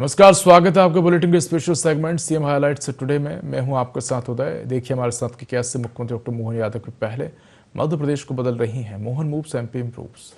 नमस्कार, स्वागत है आपके बुलेटिन के special segment CM highlights today में। मैं हूं आपके साथ उदय। देखिए हमारे साथ की कैसे मुख्यमंत्री डॉक्टर मोहन यादव के पहले मध्य प्रदेश को बदल रही हैं। Mohan moves MP improves.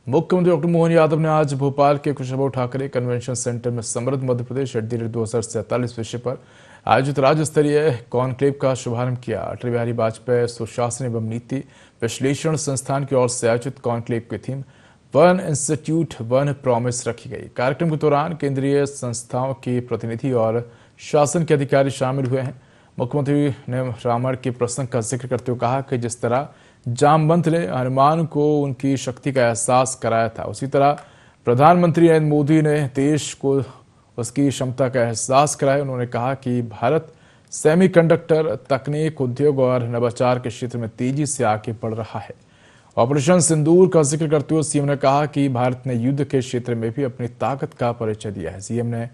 मुख्यमंत्री डॉक्टर मोहन यादव ने आज भोपाल के कुशाभाऊ ठाकरे कन्वेंशन सेंटर में समृद्ध मध्य प्रदेश @ 2047 विषय पर आयोजित राज्य स्तरीय कॉन्क्लेव का शुभारंभ किया। अटल बिहारी वाजपेयी सुशासन एवं नीति विश्लेषण संस्थान की ओर से आयोजित कॉन्क्लेव की theme one institute one promise रखी गई। कार्यक्रम के दौरान केंद्रीय संस्थाओं के प्रतिनिधि और शासन के अधिकारी शामिल हुए हैं। मुख्यमंत्री ने रावण के प्रसंग का जिक्र करते हुए कहा कि जिस तरह जामवंत ने हनुमान को उनकी शक्ति का एहसास कराया था, उसी तरह प्रधानमंत्री नरेंद्र मोदी ने देश को उसकी क्षमता का एहसास कराया। उन्होंने कहा कि भारत सेमीकंडक्टर तकनीक, उद्योग और नवाचार के क्षेत्र में तेजी से आगे बढ़ रहा है। ऑपरेशन सिंदूर का जिक्र करते हुए सीएम ने कहा कि भारत ने युद्ध के क्षेत्र में भी अपनी ताकत का परिचय दिया है। सीएम ने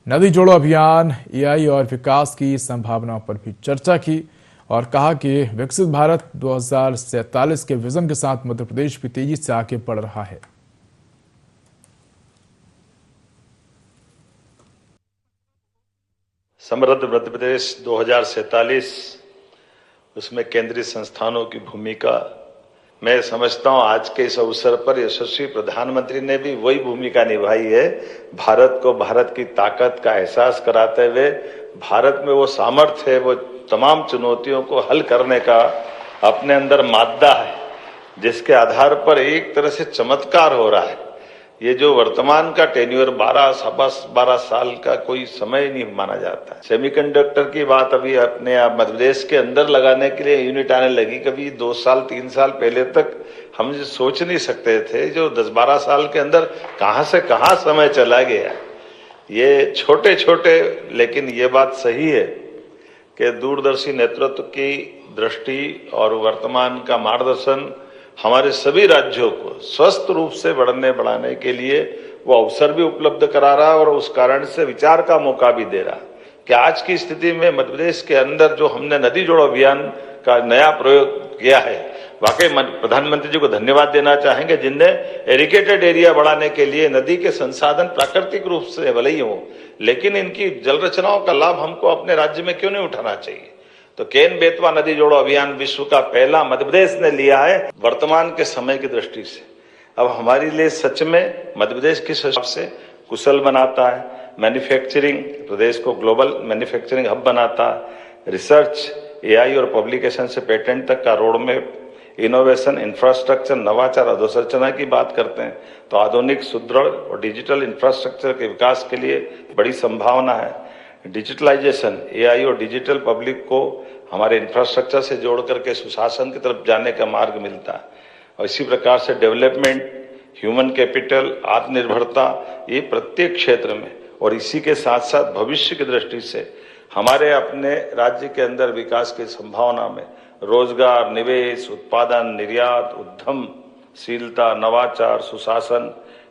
नदी जोड़ो अभियान, एआई और विकास की संभावनाओं पर भी चर्चा की और कहा कि विकसित भारत 2047 के विजन के साथ मध्य प्रदेश भी तेजी से आगे बढ़ रहा है। समृद्ध मध्य प्रदेश 2047, उसमें केंद्रीय संस्थानों की भूमिका, मैं समझता हूं आज के इस अवसर पर यशस्वी प्रधानमंत्री ने भी वही भूमिका निभाई है। भारत को भारत की ताकत का एहसास कराते हुए भारत में वो सामर्थ्य है, वो तमाम चुनौतियों को हल करने का अपने अंदर मादा है, जिसके आधार पर एक तरह से चमत्कार हो रहा है। ये जो वर्तमान का टेन्योर 12 साल का कोई समय नहीं माना जाता। सेमीकंडक्टर की बात अभी अपने आप मध्य प्रदेश के अंदर लगाने के लिए यूनिट आने लगी। कभी 2 साल 3 साल पहले तक हम सोच नहीं सकते थे। जो 10-12 साल के अंदर कहां से कहां समय चला गया। ये छोटे छोटे, लेकिन ये बात सही है कि दूरदर्शी नेतृत्व की दृष्टि और वर्तमान का मार्गदर्शन हमारे सभी राज्यों को स्वस्थ रूप से बढ़ाने के लिए वो अवसर भी उपलब्ध करा रहा है और उस कारण से विचार का मौका भी दे रहा कि आज की स्थिति में मध्य प्रदेश के अंदर जो हमने नदी जोड़ो अभियान का नया प्रयोग किया है, वाकई प्रधानमंत्री जी को धन्यवाद देना चाहेंगे, जिनने एरिकेटेड एरिया बढ़ाने के लिए नदी के संसाधन प्राकृतिक रूप से भले ही हो, लेकिन इनकी जल रचनाओं का लाभ हमको अपने राज्य में क्यों नहीं उठाना चाहिए। तो केन बेतवा नदी जोड़ो अभियान विश्व का पहला मध्य प्रदेश ने लिया है वर्तमान के समय की दृष्टि से। अब हमारे लिए सच में मध्य प्रदेश किस हिसाब से कुशल बनाता है, मैन्युफैक्चरिंग प्रदेश को ग्लोबल मैन्युफैक्चरिंग हब बनाता है, रिसर्च, एआई और पब्लिकेशन से पेटेंट तक का रोड मैप, इनोवेशन, इंफ्रास्ट्रक्चर, नवाचार, अधोसंरचना की बात करते हैं तो आधुनिक, सुदृढ़ और डिजिटल इंफ्रास्ट्रक्चर के विकास के लिए बड़ी संभावना है। डिजिटलाइजेशन, एआई और डिजिटल पब्लिक को हमारे इंफ्रास्ट्रक्चर से जोड़ करके सुशासन की तरफ जाने का मार्ग मिलता है। और इसी प्रकार से डेवलपमेंट, ह्यूमन कैपिटल, आत्मनिर्भरता, ये प्रत्येक क्षेत्र में और इसी के साथ साथ भविष्य की दृष्टि से हमारे अपने राज्य के अंदर विकास की संभावना में रोजगार, निवेश, उत्पादन, निर्यात, उद्यमशीलता, नवाचार, सुशासन,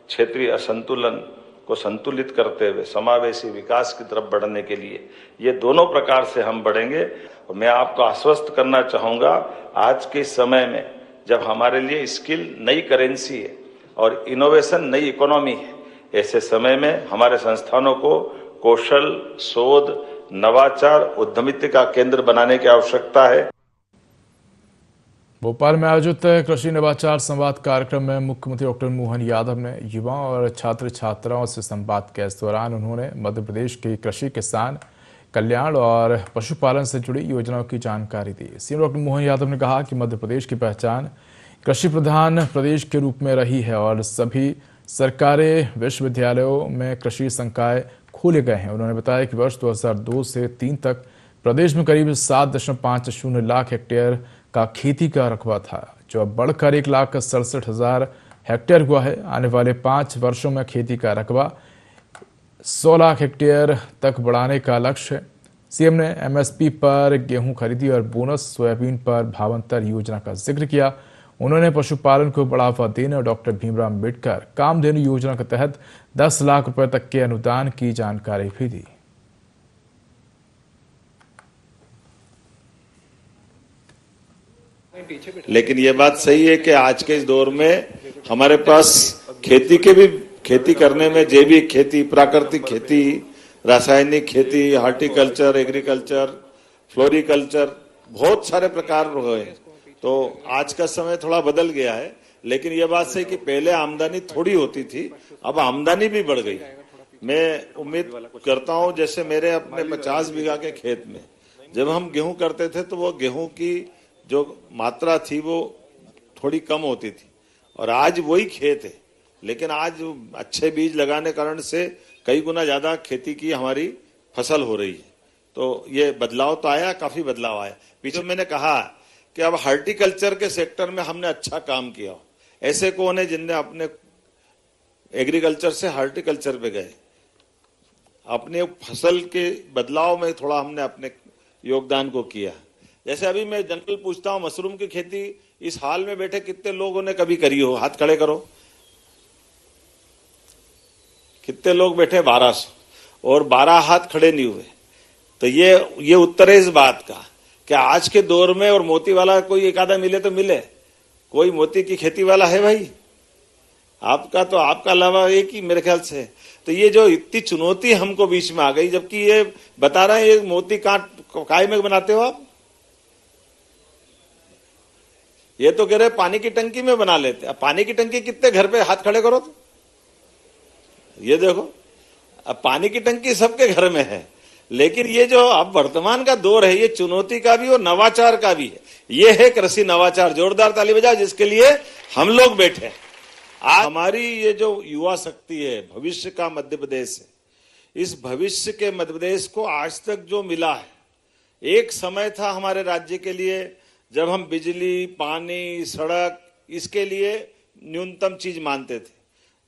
क्षेत्रीय असंतुलन को संतुलित करते हुए समावेशी विकास की तरफ बढ़ने के लिए ये दोनों प्रकार से हम बढ़ेंगे। और मैं आपको आश्वस्त करना चाहूंगा, आज के समय में जब हमारे लिए स्किल नई करेंसी है और इनोवेशन नई इकोनॉमी है, ऐसे समय में हमारे संस्थानों को कौशल, शोध, नवाचार, उद्यमिता का केंद्र बनाने की आवश्यकता है। भोपाल में आयोजित कृषि नवाचार संवाद कार्यक्रम में मुख्यमंत्री डॉक्टर मोहन यादव ने युवाओं और छात्र छात्राओं से संवाद किया। इस दौरान उन्होंने मध्य प्रदेश की कृषि, किसान कल्याण और पशुपालन से जुड़ी योजनाओं की जानकारी दी। सीएम डॉक्टर मोहन यादव ने कहा कि मध्य प्रदेश की पहचान कृषि प्रधान प्रदेश के रूप में रही है और सभी सरकारी विश्वविद्यालयों में कृषि संकाय खोले गए हैं। उन्होंने बताया कि वर्ष 2002 से 2003 तक प्रदेश में करीब 7.50 लाख हेक्टेयर का खेती का रकबा था, जो अब बढ़कर 1,67,000 हेक्टेयर हुआ है। आने वाले 5 वर्षों में खेती का रकबा 100 लाख हेक्टेयर तक बढ़ाने का लक्ष्य है। सीएम ने एमएसपी पर गेहूं खरीदी और बोनस सोयाबीन पर भावांतर योजना का जिक्र किया। उन्होंने पशुपालन को बढ़ावा देने और डॉक्टर भीमराव अम्बेडकर कामधेनु योजना के तहत 10 लाख रुपए तक के अनुदान की जानकारी भी दी। लेकिन ये बात सही है कि आज के इस दौर में हमारे पास खेती करने में जैविक खेती, प्राकृतिक खेती, रासायनिक खेती, हार्टिकल्चर, एग्रीकल्चर, फ्लोरिकल्चर, बहुत सारे प्रकार हुए हैं। तो आज का समय थोड़ा बदल गया है, लेकिन ये बात सही कि पहले आमदनी थोड़ी होती थी, अब आमदनी भी बढ़ गई। मैं उम्मीद करता हूं, जैसे मेरे अपने 50 बीघा के खेत में जब हम गेहूं करते थे तो वो गेहूं की जो मात्रा थी वो थोड़ी कम होती थी, और आज वही खेत है, लेकिन आज अच्छे बीज लगाने कारण से कई गुना ज्यादा खेती की हमारी फसल हो रही है। तो ये बदलाव तो आया, काफी बदलाव आया। पीछे मैंने कहा कि अब हार्टिकल्चर के सेक्टर में हमने अच्छा काम किया। ऐसे कौन है जिनने अपने एग्रीकल्चर से हार्टिकल्चर पे गए? अपने फसल के बदलाव में थोड़ा हमने अपने योगदान को किया। जैसे अभी मैं जनरल पूछता हूं, मशरूम की खेती इस हाल में बैठे कितने लोगों ने कभी करी हो? हाथ खड़े करो। कितने लोग बैठे? 1200, और 12 हाथ खड़े नहीं हुए। तो ये उत्तर है इस बात का कि आज के दौर में, और मोती वाला कोई एक आधा मिले तो मिले, कोई मोती की खेती वाला है भाई? आपका तो आपका अलावा एक ही मेरे ख्याल से। तो ये जो इतनी चुनौती हमको बीच में आ गई, जबकि ये बता रहे हैं ये मोती काय में बनाते हो आप? ये तो कह रहे पानी की टंकी में बना लेते। अब पानी की टंकी कितने घर पे? हाथ खड़े करो। तो ये देखो, अब पानी की टंकी सबके घर में है, लेकिन ये जो अब वर्तमान का दौर है, ये चुनौती का भी और नवाचार का भी है। ये है कृषि नवाचार। जोरदार ताली बजाओ जिसके लिए हम लोग बैठे। आज हमारी ये जो युवा शक्ति है, भविष्य का मध्य प्रदेश है, इस भविष्य के मध्य प्रदेश को आज तक जो मिला है, एक समय था हमारे राज्य के लिए जब हम बिजली, पानी, सड़क इसके लिए न्यूनतम चीज मानते थे।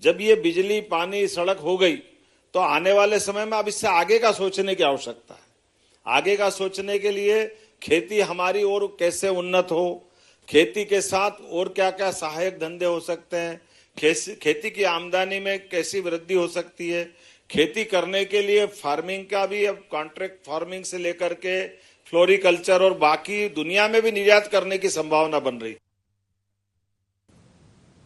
जब ये बिजली, पानी, सड़क हो गई तो आने वाले समय में अब इससे आगे का सोचने की आवश्यकता है। आगे का सोचने के लिए खेती हमारी और कैसे उन्नत हो, खेती के साथ और क्या क्या सहायक धंधे हो सकते हैं, खेती की आमदनी में कैसी वृद्धि हो सकती है, खेती करने के लिए फार्मिंग का भी अब कॉन्ट्रैक्ट फार्मिंग से लेकर के फ्लोरिकल्चर और बाकी दुनिया में भी निर्यात करने की संभावना बन रही।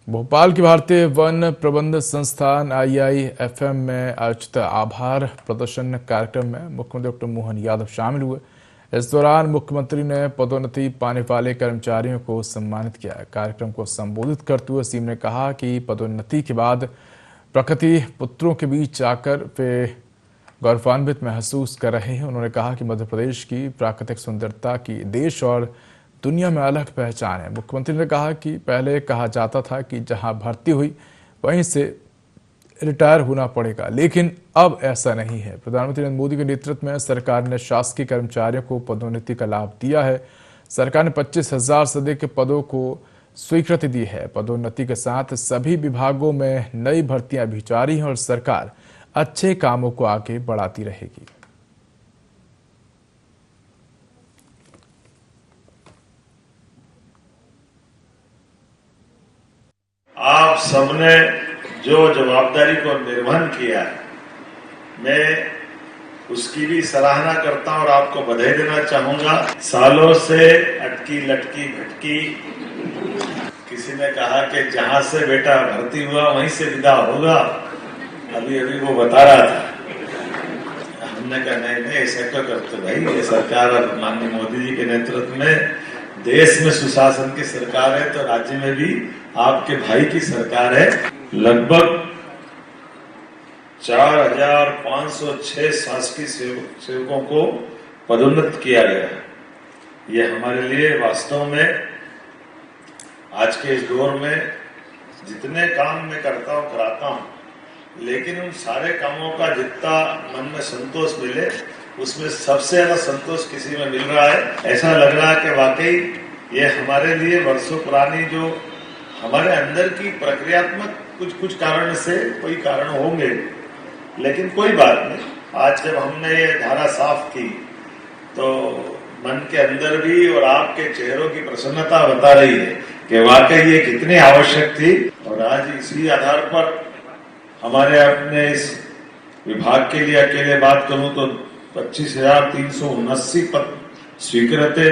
भोपाल की भारतीय वन प्रबंध संस्थान IIFM में आयोजित आभार प्रदर्शन कार्यक्रम में मुख्यमंत्री डॉक्टर मोहन यादव शामिल हुए। इस दौरान मुख्यमंत्री ने पदोन्नति पाने वाले कर्मचारियों को सम्मानित किया। कार्यक्रम को संबोधित करते हुए सीएम ने कहा कि पदोन्नति के बाद प्रकृति पुत्रों के बीच आकर वे गौरवान्वित महसूस कर रहे हैं। उन्होंने कहा कि मध्य प्रदेश की प्राकृतिक सुंदरता की देश और दुनिया में अलग पहचान है। मुख्यमंत्री ने कहा कि पहले कहा जाता था कि जहां भर्ती हुई वहीं से रिटायर होना पड़ेगा, लेकिन अब ऐसा नहीं है। प्रधानमंत्री नरेंद्र मोदी के नेतृत्व में सरकार ने शासकीय कर्मचारियों को पदोन्नति का लाभ दिया है। सरकार ने 25,000 से अधिक पदों को स्वीकृति दी है। पदोन्नति के साथ सभी विभागों में नई भर्तियां भी जारी हैं और सरकार अच्छे कामों को आगे बढ़ाती रहेगी। आप सबने जो जवाबदारी को निर्वहन किया है, मैं उसकी भी सराहना करता हूं और आपको बधाई देना चाहूंगा। सालों से अटकी लटकी भटकी, किसी ने कहा कि जहां से बेटा भर्ती हुआ वहीं से विदा होगा, अभी वो बता रहा था। हमने कहा नहीं ऐसा क्यों करते भाई, ये सरकार और माननीय मोदी जी के नेतृत्व में देश में सुशासन की सरकार है, तो राज्य में भी आपके भाई की सरकार है। लगभग 4,506 शासकीय सेवकों को पदोन्नत किया गया है। ये हमारे लिए वास्तव में आज के इस दौर में जितने काम मैं करता हूं कराता हूं, लेकिन उन सारे कामों का जितना मन में संतोष मिले, उसमें सबसे ज्यादा संतोष किसी में मिल रहा है। ऐसा लग रहा है कि वाकई ये हमारे लिए वर्षों पुरानी जो हमारे अंदर की प्रक्रियात्मक कुछ कारण से कोई कारण होंगे, लेकिन कोई बात नहीं। आज जब हमने ये धारा साफ की तो मन के अंदर भी और आपके चेहरों की प्रसन्नता बता रही है कि वाकई ये कितनी आवश्यक थी। और आज इसी आधार पर हमारे अपने इस विभाग के लिए अकेले बात करूं तो 25,379 पद स्वीकृत है,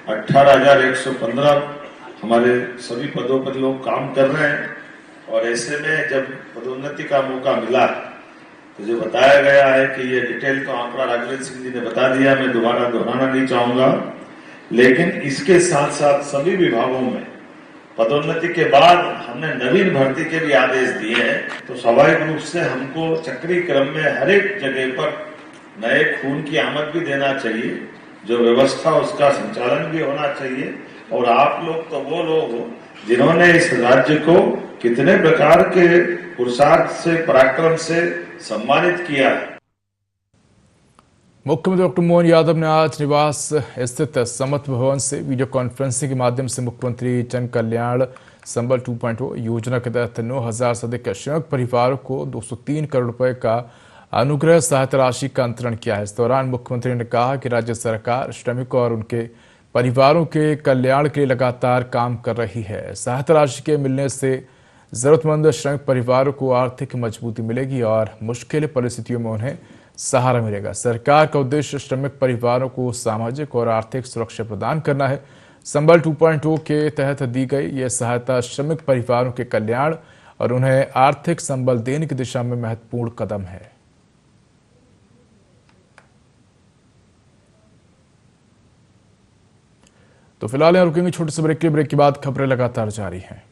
18,115 हमारे सभी पदों पर लोग काम कर रहे हैं और ऐसे में जब पदोन्नति का मौका मिला तो जो बताया गया है कि ये डिटेल तो आंकड़ा राघवेंद्र सिंह जी ने बता दिया, मैं दोबारा दोहराना नहीं चाहूंगा, लेकिन इसके साथ साथ सभी विभागों में पदोन्नति के बाद हमने नवीन भर्ती के भी आदेश दिए हैं। तो स्वाभाविक रूप से हमको चक्रीय क्रम में हर एक जगह पर नए खून की आमद भी देना चाहिए, जो व्यवस्था उसका संचालन भी होना चाहिए। और आप लोग तो वो लोग हो जिन्होंने इस राज्य को कितने प्रकार के पुरुषार्थ से, पराक्रम से सम्मानित किया है। मुख्यमंत्री डॉक्टर मोहन यादव ने आज निवास स्थित समर्थ भवन से वीडियो कॉन्फ्रेंसिंग के माध्यम से मुख्यमंत्री जन कल्याण संबल 2.0 योजना के तहत 9,000 से अधिक श्रमिक परिवारों को 203 करोड़ रुपए का अनुग्रह सहायता राशि का अंतरण किया है। इस दौरान मुख्यमंत्री ने कहा कि राज्य सरकार श्रमिकों और उनके परिवारों के कल्याण के लिए लगातार काम कर रही है। सहायता राशि के मिलने से जरूरतमंद श्रमिक परिवारों को आर्थिक मजबूती मिलेगी और मुश्किल परिस्थितियों में उन्हें सहारा मिलेगा। सरकार का उद्देश्य श्रमिक परिवारों को सामाजिक और आर्थिक सुरक्षा प्रदान करना है। संबल 2.0 के तहत दी गई यह सहायता श्रमिक परिवारों के कल्याण और उन्हें आर्थिक संबल देने की दिशा में महत्वपूर्ण कदम है। तो फिलहाल यहाँ रुकेंगे छोटे से ब्रेक के बाद खबरें लगातार जारी हैं।